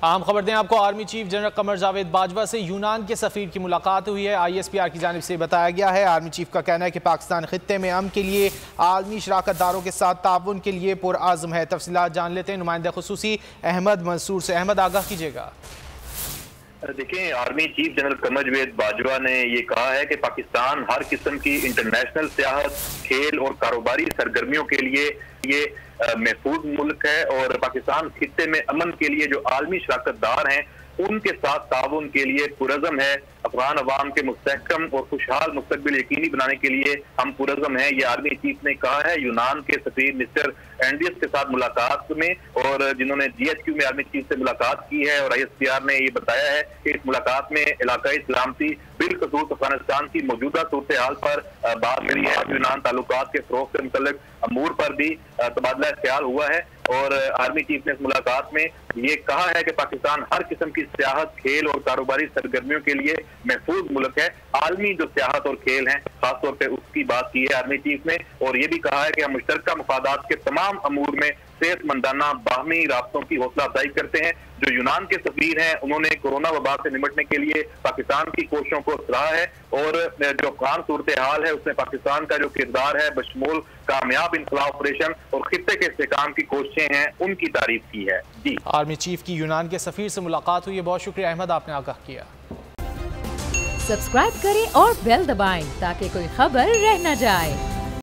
आम खबर दें आपको, army chief general Qamar Javed Bajwa से यूनान के सफीर की मुलाकात हुई है। ISPR की जानिब से बताया गया है। आर्मी चीफ का कहना है कि पाकिस्तान खित्ते में अमन के लिए आलमी शराकतदारों के साथ ताउन के लिए पुरआज़म है। तफसीलात जान लेते हैं नुमाइंदा खुसूसी अहमद मंसूर से। अहमद, आगाह कीजिएगा। देखें, army chief general Qamar Javed Bajwa ने ये कहा है कि पाकिस्तान हर किस्म की इंटरनेशनल सियाहत, खेल और कारोबारी सरगर्मियों के लिए ये महफूज मुल्क है और पाकिस्तान खित्ते में अमन के लिए जो आलमी शराकतदार हैं उनके साथ ताउन के लिए पुरअज़म है। अफगान अवाम के मुस्तहकम और खुशहाल मुस्तकबिल यकीनी बनाने के लिए हम पुरअज़म हैं, ये आर्मी चीफ ने कहा है यूनान के सफीर मिस्टर एंडियस के साथ मुलाकात में, और जिन्होंने GHQ में आर्मी चीफ से मुलाकात की है। और ISPR ने ये बताया है कि इस मुलाकात में इलाकाई सलामती बिलखसूस अफगानिस्तान की मौजूदा सूरत हाल पर बात करी है। यूनान ताल्लुकात के फ़रोग़ से मुतल्लिक़ अमूर पर भी तबादला ख्याल हुआ है। और आर्मी चीफ ने इस मुलाकात में ये कहा है कि पाकिस्तान हर किस्म की सियाहत, खेल और कारोबारी सरगर्मियों के लिए महफूज मुल्क है। आलमी जो सियाहत और खेल हैं खासतौर पर उसकी बात की है आर्मी चीफ ने, और ये भी कहा है कि हम मुश्तरका मफादात के तमाम अमूर में सेहतमंदाना बाहमी राब्तों की हौसला अफजाई करते हैं। जो यूनान के सफीर हैं उन्होंने कोरोना वबा से निपटने के लिए पाकिस्तान की कोशिशों को सराहा है, और जो अफगान सूरत हाल है उसमें पाकिस्तान का जो किरदार है बशमूल कामयाब इनखला ऑपरेशन और खित्ते के इस्तेहकाम की कोशिशें हैं उनकी तारीफ की है। जी, आर्मी चीफ की यूनान के सफीर से मुलाकात हुई है। बहुत शुक्रिया अहमद, आपने आगाह किया। सब्सक्राइब करें और बेल दबाएं ताकि कोई खबर रह न जाए।